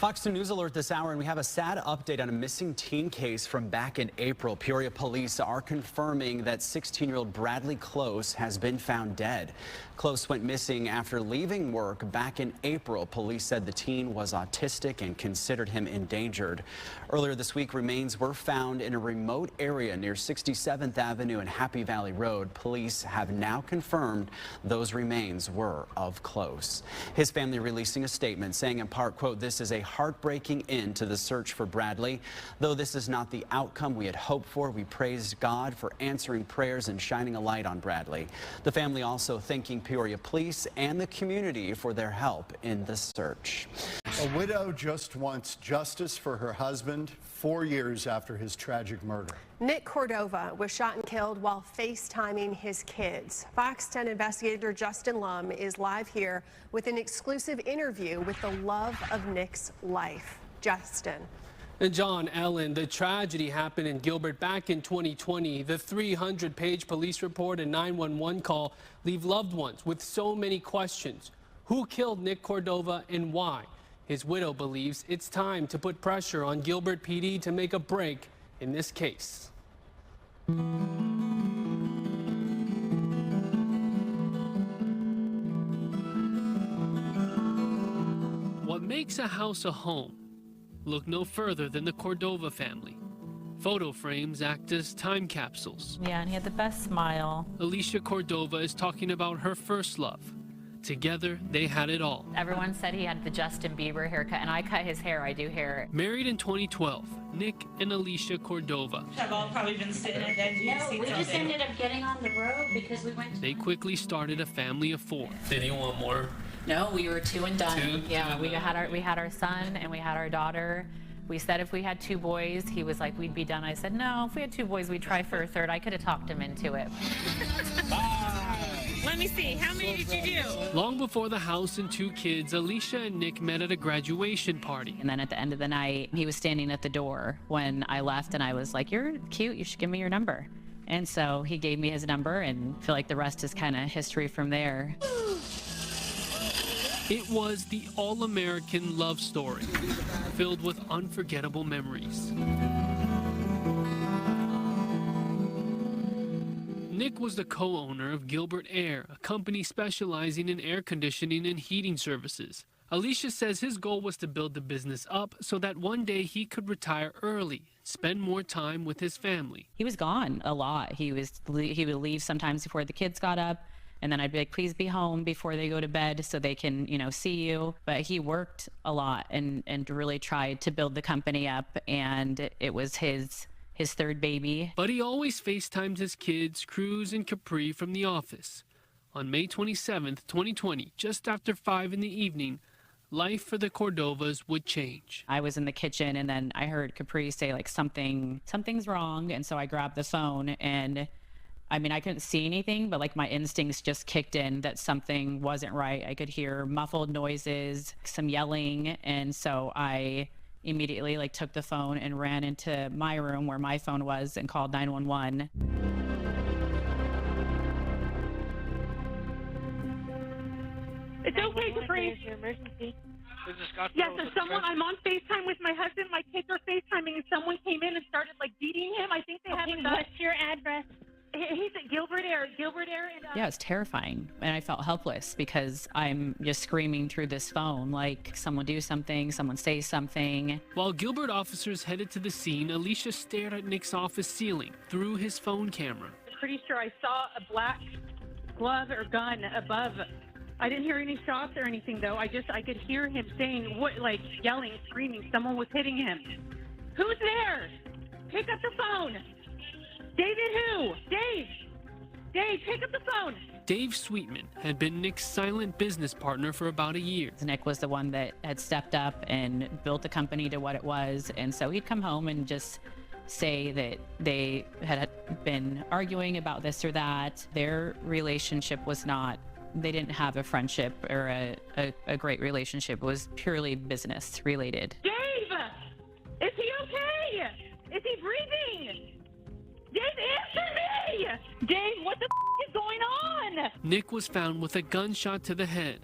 Fox 2 News alert this hour, and we have a sad update on a missing teen case from back in April. Peoria police are confirming that 16-year-old Bradley Close has been found dead. Close went missing after leaving work back in April. Police said the teen was autistic and considered him endangered. Earlier this week, remains were found in a remote area near 67th Avenue and Happy Valley Road. Police have now confirmed those remains were of Close. His family releasing a statement saying in part, quote, "This is a heartbreaking end to the search for Bradley. Though this is not the outcome we had hoped for, we praise God for answering prayers and shining a light on Bradley." The family also thanking Peoria police and the community for their help in the search. A widow just wants justice for her husband 4 years after his tragic murder. Nick Cordova was shot and killed while FaceTiming his kids. Fox 10 investigator Justin Lum is live here with an exclusive interview with the love of Nick's life. Justin. And John, Ellen, the tragedy happened in Gilbert back in 2020. The 300-page police report and 911 call leave loved ones with so many questions. Who killed Nick Cordova and why? His widow believes it's time to put pressure on Gilbert PD to make a break in this case. What makes a house a home? Look no further than the Cordova family. Photo frames act as time capsules. Yeah, and he had the best smile. Alicia Cordova is talking about her first love. Together, they had it all. Everyone said he had the Justin Bieber haircut, and I cut his hair. I do hair. Married in 2012, Nick and Alicia Cordova. Have all probably been sitting at that No, we just ended up getting on the road because we went to... They quickly started a family of 4. Did he want more? No, we were 2 and done. 2? Yeah, we had our son and we had our daughter. We said if we had 2 boys, he was like, we'd be done. I said, no, if we had 2 boys, we'd try for a third. I could have talked him into it. Let me see, how many did you do? Long before the house and 2 kids, Alicia and Nick met at a graduation party. And then at the end of the night, he was standing at the door when I left, and I was like, you're cute, you should give me your number. And so he gave me his number, and I feel like the rest is kind of history from there. It was the all-American love story, filled with unforgettable memories. Nick was the co-owner of Gilbert Air, a company specializing in air conditioning and heating services. Alicia says his goal was to build the business up so that one day he could retire early, spend more time with his family. He was gone a lot. He would leave sometimes before the kids got up. And then I'd be like, please be home before they go to bed so they can, see you. But he worked a lot and really tried to build the company up. And it was his 3rd baby. But he always FaceTimed his kids, Cruz and Capri, from the office. On May 27th, 2020, just after 5 in the evening, life for the Cordovas would change. I was in the kitchen and then I heard Capri say like something's wrong. And so I grabbed the phone and I couldn't see anything, but like my instincts just kicked in that something wasn't right. I could hear muffled noises, some yelling. And so I immediately took the phone and ran into my room where my phone was and called 911. It's okay, Capri. emergency. Yes, I'm on FaceTime with my husband. My kids are FaceTiming, and someone came in and started beating him. I think they have a gun. What's your address? He's at Gilbert Air. And, Yeah, it's terrifying. And I felt helpless because I'm just screaming through this phone, like, someone do something, someone say something. While Gilbert officers headed to the scene, Alicia stared at Nick's office ceiling through his phone camera. I'm pretty sure I saw a black glove or gun above. I didn't hear any shots or anything, though. I could hear him saying, yelling, screaming. Someone was hitting him. Who's there? Pick up the phone. David who? Dave, pick up the phone. Dave Sweetman had been Nick's silent business partner for about a year. Nick was the one that had stepped up and built the company to what it was. And so he'd come home and just say that they had been arguing about this or that. Their relationship was not, they didn't have a friendship or a great relationship. It was purely business related. Dave! Is he okay? Is he breathing? Dave, answer me! Dave, what the is going on? Nick was found with a gunshot to the head.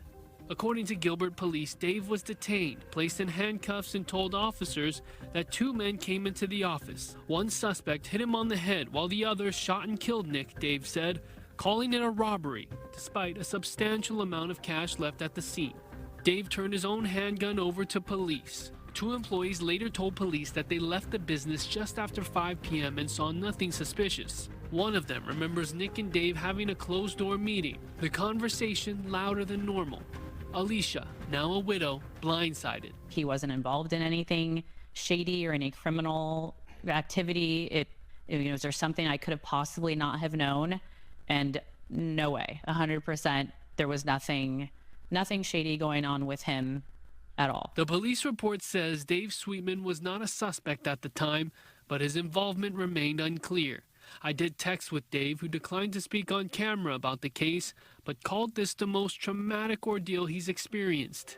According to Gilbert police, Dave was detained, placed in handcuffs, and told officers that 2 men came into the office. One suspect hit him on the head while the other shot and killed Nick, Dave said, calling it a robbery, despite a substantial amount of cash left at the scene. Dave turned his own handgun over to police. 2 employees later told police that they left the business just after 5 p.m. and saw nothing suspicious. One of them remembers Nick and Dave having a closed-door meeting, the conversation louder than normal. Alicia, now a widow, blindsided. He wasn't involved in anything shady or any criminal activity. Was there something I could have possibly not have known? And no way, 100%, there was nothing shady going on with him at all. The police report says Dave Sweetman was not a suspect at the time, but his involvement remained unclear. I did text with Dave, who declined to speak on camera about the case, but called this the most traumatic ordeal he's experienced.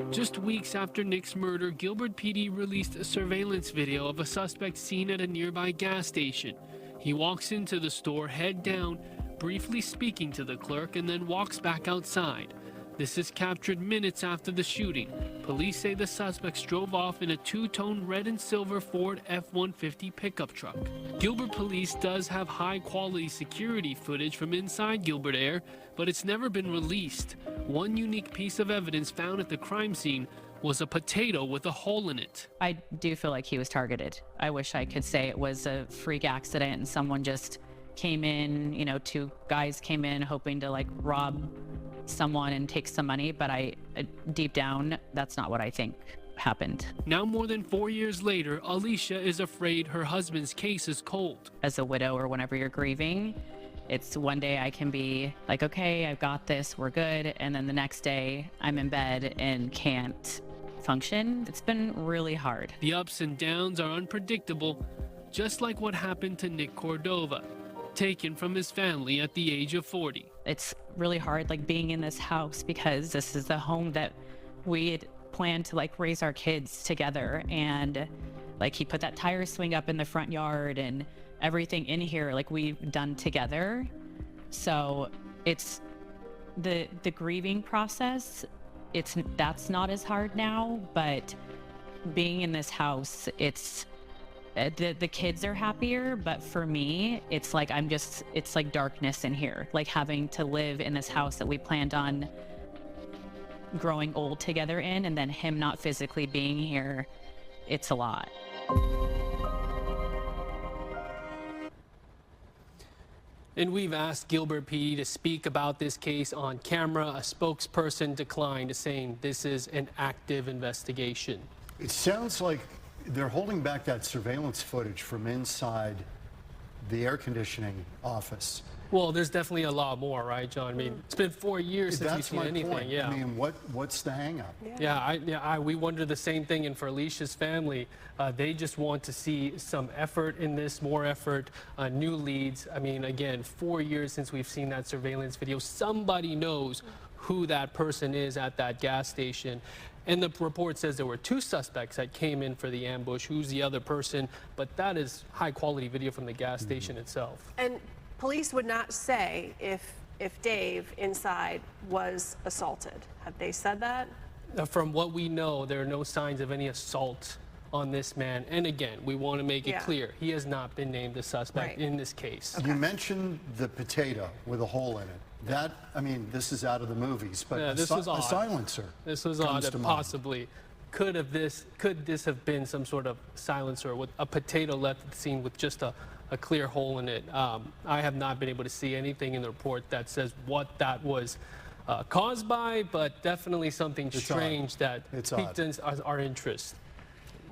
Just weeks after Nick's murder, Gilbert PD released a surveillance video of a suspect seen at a nearby gas station. He walks into the store, head down, briefly speaking to the clerk, and then walks back outside. This is captured minutes after the shooting. Police say the suspects drove off in a 2-tone red and silver Ford F-150 pickup truck. Gilbert police does have high-quality security footage from inside Gilbert Air, but it's never been released. One unique piece of evidence found at the crime scene was a potato with a hole in it. I do feel like he was targeted. I wish I could say it was a freak accident and someone just came in, 2 guys came in hoping to rob someone and take some money, but deep down, that's not what I think happened. Now more than 4 years later, Alicia is afraid her husband's case is cold. As a widow or whenever you're grieving, it's one day I can be like, okay, I've got this, we're good. And then the next day I'm in bed and can't function. It's been really hard. The ups and downs are unpredictable, just like what happened to Nick Cordova, taken from his family at the age of 40. It's really hard being in this house because this is the home that we had planned to raise our kids together, and he put that tire swing up in the front yard and everything in here we've done together. So it's the grieving process, that's not as hard now, but being in this house, it's the kids are happier, but for me, it's it's like darkness in here, having to live in this house that we planned on growing old together in, and then him not physically being here. It's a lot. And we've asked Gilbert PD to speak about this case on camera. A spokesperson declined, saying this is an active investigation. It sounds like they're holding back that surveillance footage from inside the air conditioning office. Well, there's definitely a lot more, right, John? I mean, it's been 4 years since we've seen anything. Point. Yeah. I mean, what's the hang-up? We wonder the same thing. And for Alicia's family, they just want to see some effort in this, more effort, new leads. I mean, again, 4 years since we've seen that surveillance video. Somebody knows who that person is at that gas station. And the report says there were 2 suspects that came in for the ambush. Who's the other person? But that is high-quality video from the gas station itself. And police would not say if Dave inside was assaulted. Have they said that? From what we know, there are no signs of any assault on this man. And again, we want to make it clear, he has not been named the suspect in this case. Okay. You mentioned the potato with a hole in it. That, I mean, this is out of the movies, but this was odd. A silencer. This was odd. Possibly could this have been some sort of silencer with a potato left at the scene with just a clear hole in it? I have not been able to see anything in the report that says what that was caused by, but definitely something strange that piqued our interest.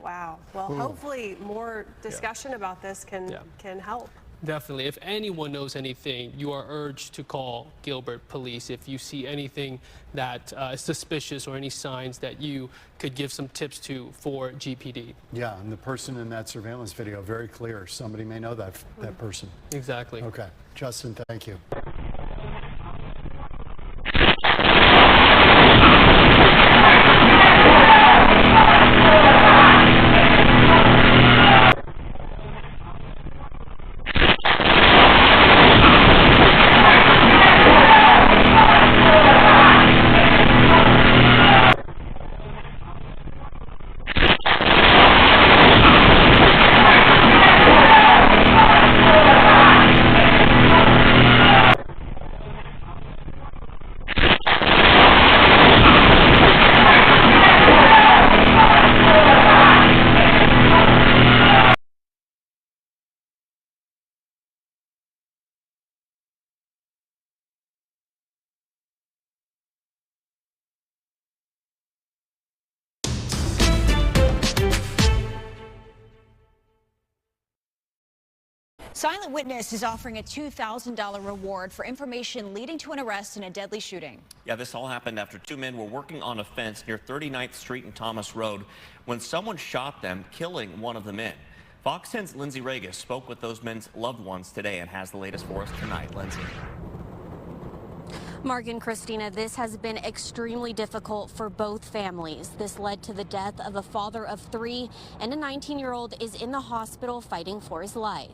Wow. Well, hopefully more discussion about this can help. Definitely. If anyone knows anything, you are urged to call Gilbert Police if you see anything that is suspicious or any signs that you could give some tips to for GPD. Yeah, and the person in that surveillance video, very clear. Somebody may know that person. Exactly. Okay. Justin, thank you. Silent Witness is offering a $2,000 reward for information leading to an arrest in a deadly shooting. Yeah, this all happened after two men were working on a fence near 39th Street and Thomas Road when someone shot them, killing one of the men. Fox 10's Lindsay Regas spoke with those men's loved ones today and has the latest for us tonight. Lindsay. Mark and Christina, this has been extremely difficult for both families. This led to the death of a father of 3, and a 19-year-old is in the hospital fighting for his life.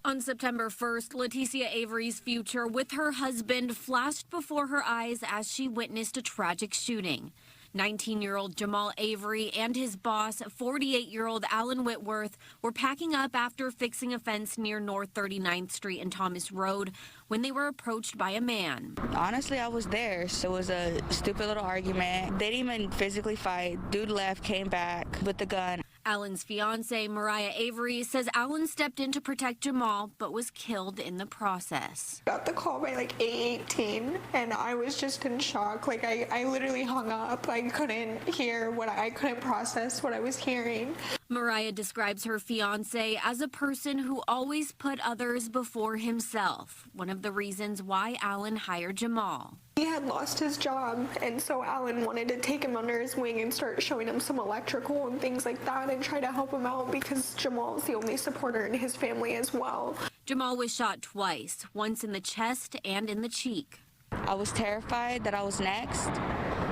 On September 1st, Leticia Avery's future with her husband flashed before her eyes as she witnessed a tragic shooting. 19-year-old Jamal Avery and his boss, 48-year-old Alan Whitworth, were packing up after fixing a fence near North 39th Street and Thomas Road when they were approached by a man. Honestly, I was there, so it was a stupid little argument. They didn't even physically fight. Dude left, came back with the gun. Alan's fiance, Mariah Avery, says Alan stepped in to protect Jamal, but was killed in the process. Got the call by like 8:18, and I was just in shock. Like I literally hung up. I couldn't hear I couldn't process what I was hearing. Mariah describes her fiance as a person who always put others before himself, one of the reasons why Alan hired Jamal. He had lost his job, and so Alan wanted to take him under his wing and start showing him some electrical and things like that and try to help him out because Jamal's the only supporter in his family as well. Jamal was shot twice, once in the chest and in the cheek. I was terrified that I was next,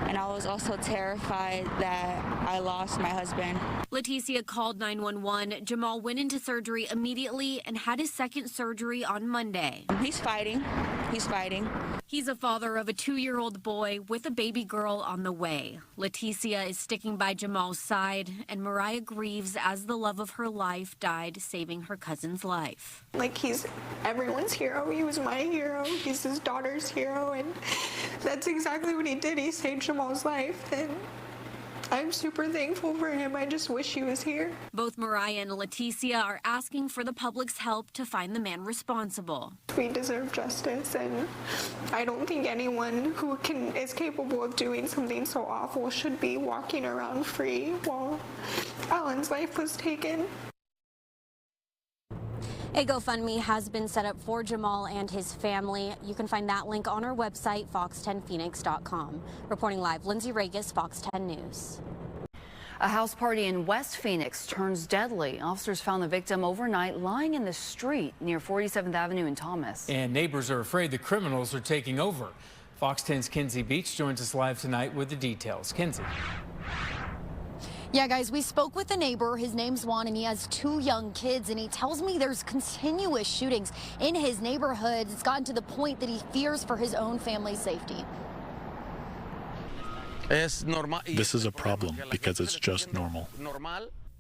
and I was also terrified that I lost my husband. Leticia called 911. Jamal went into surgery immediately and had his second surgery on Monday. He's fighting. He's fighting. He's a father of a 2-year-old boy with a baby girl on the way. Leticia is sticking by Jamal's side, and Mariah grieves as the love of her life died, saving her cousin's life. Like, he's everyone's hero. He was my hero. He's his daughter's hero, and that's exactly what he did. He saved Jamal's life, and I'm super thankful for him. I just wish he was here. Both Mariah and Leticia are asking for the public's help to find the man responsible. We deserve justice, and I don't think anyone who is capable of doing something so awful should be walking around free while Alan's life was taken. A GoFundMe has been set up for Jamal and his family. You can find that link on our website, fox10phoenix.com. Reporting live, Lindsay Regas, Fox 10 News. A house party in West Phoenix turns deadly. Officers found the victim overnight lying in the street near 47th Avenue in Thomas. And neighbors are afraid the criminals are taking over. Fox 10's Kinsey Beach joins us live tonight with the details. Kinsey. Yeah, guys, we spoke with a neighbor. His name's Juan, and he has 2 young kids, and he tells me there's continuous shootings in his neighborhood. It's gotten to the point that he fears for his own family's safety. This is a problem because it's just normal.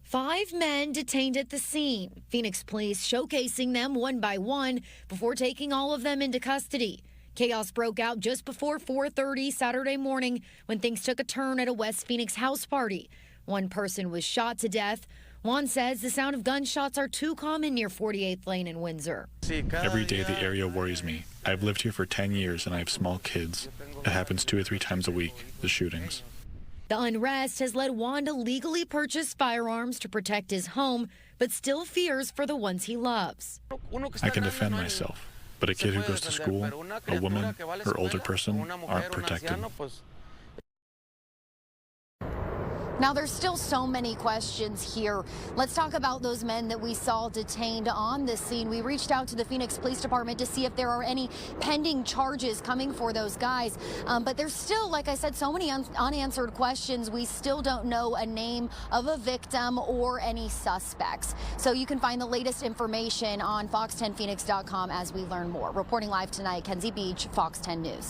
5 men detained at the scene. Phoenix police showcasing them one by one before taking all of them into custody. Chaos broke out just before 4:30 Saturday morning when things took a turn at a West Phoenix house party. One person was shot to death. Juan says the sound of gunshots are too common near 48th Lane in Windsor. Every day the area worries me. I've lived here for 10 years and I have small kids. It happens 2 or 3 times a week, the shootings. The unrest has led Juan to legally purchase firearms to protect his home, but still fears for the ones he loves. I can defend myself, but a kid who goes to school, a woman, or older person aren't protected. Now, there's still so many questions here. Let's talk about those men that we saw detained on this scene. We reached out to the Phoenix Police Department to see if there are any pending charges coming for those guys. But there's still, like I said, so many unanswered questions. We still don't know a name of a victim or any suspects. So you can find the latest information on fox10phoenix.com as we learn more. Reporting live tonight, Kinsey Beach, Fox 10 News.